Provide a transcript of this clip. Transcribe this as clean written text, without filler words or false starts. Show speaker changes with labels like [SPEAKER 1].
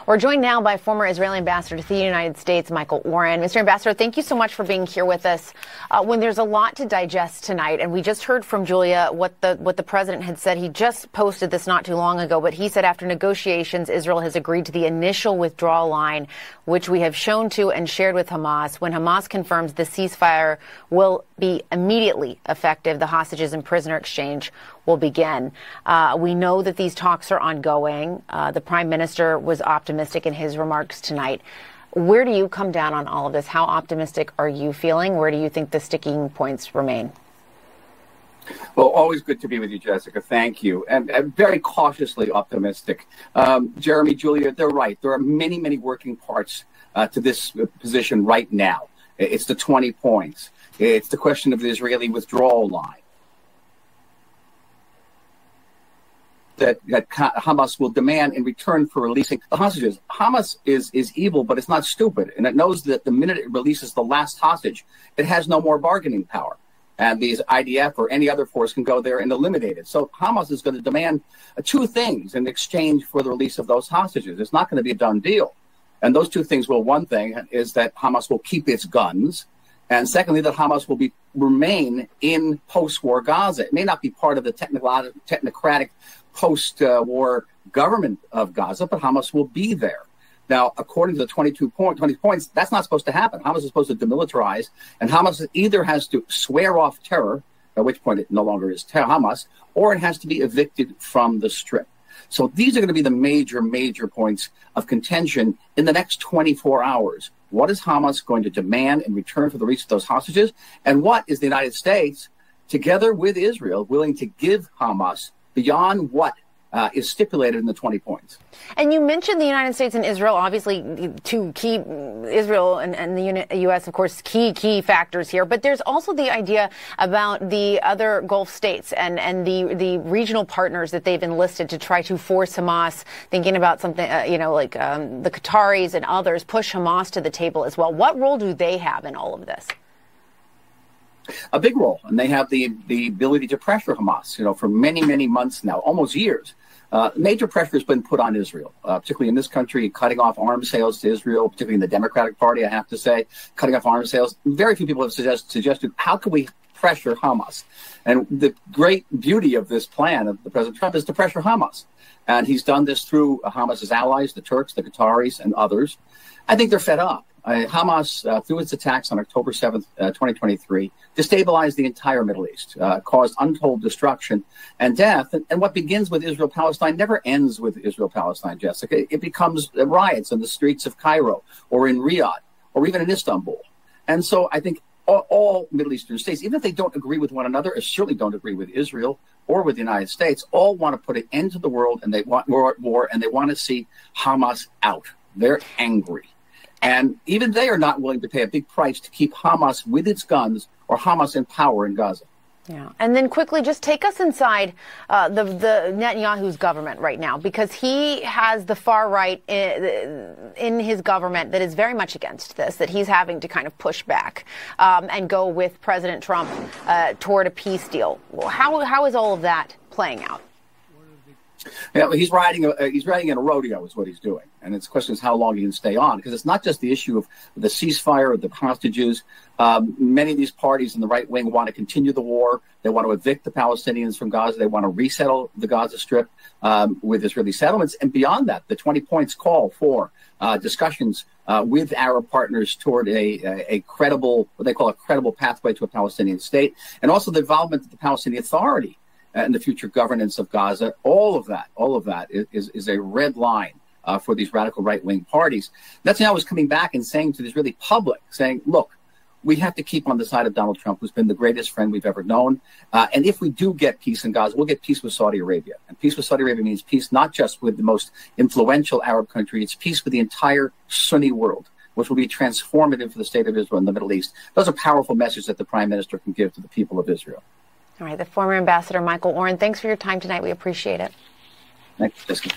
[SPEAKER 1] We're joined now by former Israeli ambassador to the United States, Michael Oren. Mr. Ambassador, thank you so much for being here with us. When there's a lot to digest tonight, and we just heard from Julia what the president had said. He just posted this not too long ago, but he said after negotiations, Israel has agreed to the initial withdrawal line, which we have shown to and shared with Hamas. When Hamas confirms the ceasefire will be immediately effective, the hostages and prisoner exchange will begin. We know that these talks are ongoing. The prime minister was optimistic in his remarks tonight. Where do you come down on all of this? How optimistic are you feeling? Where do you think the sticking points remain?
[SPEAKER 2] Well, always good to be with you, Jessica. Thank you. And very cautiously optimistic. Jeremy, Julia, they're right. There are many, many working parts to this position right now. It's the 20 points. It's the question of the Israeli withdrawal line. That Hamas will demand in return for releasing the hostages. Hamas is evil, but it's not stupid. And it knows that the minute it releases the last hostage, it has no more bargaining power. And these IDF or any other force can go there and eliminate it. So Hamas is going to demand two things in exchange for the release of those hostages. It's not going to be a done deal. And those two things, well, one thing is that Hamas will keep its guns. And secondly, that Hamas will remain in post-war Gaza. It may not be part of the technocratic post-war government of Gaza, but Hamas will be there. Now, according to the 20 points, that's not supposed to happen. Hamas is supposed to demilitarize, and Hamas either has to swear off terror, at which point it no longer is Hamas, or it has to be evicted from the Strip. So these are going to be the major points of contention in the next 24 hours. What is Hamas going to demand in return for the release of those hostages? And what is the United States, together with Israel, willing to give Hamas beyond what is stipulated in the 20 points?
[SPEAKER 1] And you mentioned the United States and Israel, obviously two key, Israel and the U.S., of course, key factors here. But there's also the idea about the other Gulf states and the regional partners that they've enlisted to try to force Hamas, thinking about something, like the Qataris and others, push Hamas to the table as well. What role do they have in all of this?
[SPEAKER 2] A big role, and they have the ability to pressure Hamas, for many months now, almost years. Major pressure has been put on Israel, particularly in this country, cutting off arms sales to Israel, particularly in the Democratic Party, I have to say, cutting off arms sales. Very few people have suggested how can we pressure Hamas? And the great beauty of this plan of the President Trump is to pressure Hamas. And he's done this through Hamas's allies, the Turks, the Qataris, and others. I think they're fed up. Hamas, through its attacks on October 7th, 2023, destabilized the entire Middle East, caused untold destruction and death. And what begins with Israel-Palestine never ends with Israel-Palestine, Jessica. It becomes riots in the streets of Cairo or in Riyadh or even in Istanbul. And so I think all Middle Eastern states, even if they don't agree with one another, or certainly don't agree with Israel or with the United States, all want to put an end to the world, and they want war, and they want to see Hamas out. They're angry. And even they are not willing to pay a big price to keep Hamas with its guns or Hamas in power in Gaza.
[SPEAKER 1] Yeah. And then quickly, just take us inside the Netanyahu's government right now, because he has the far right in his government that is very much against this, that he's having to kind of push back and go with President Trump toward a peace deal. How is all of that playing out?
[SPEAKER 2] Yeah, he's riding in a rodeo is what he's doing. And it's question is how long he can stay on, because it's not just the issue of the ceasefire, the hostages. Many of these parties in the right wing want to continue the war. They want to evict the Palestinians from Gaza. They want to resettle the Gaza Strip with Israeli settlements. And beyond that, the 20 points call for discussions with Arab partners toward a credible, what they call a credible pathway to a Palestinian state, and also the involvement of the Palestinian Authority and the future governance of Gaza. All of that is a red line for these radical right-wing parties. Netanyahu was coming back and saying to the Israeli public, saying, look, we have to keep on the side of Donald Trump, who's been the greatest friend we've ever known. And if we do get peace in Gaza, we'll get peace with Saudi Arabia. And peace with Saudi Arabia means peace not just with the most influential Arab country, it's peace with the entire Sunni world, which will be transformative for the state of Israel in the Middle East. Those are powerful messages that the prime minister can give to the people of Israel.
[SPEAKER 1] All right, the former ambassador, Michael Oren, thanks for your time tonight. We appreciate it.
[SPEAKER 2] Thanks, Jessica.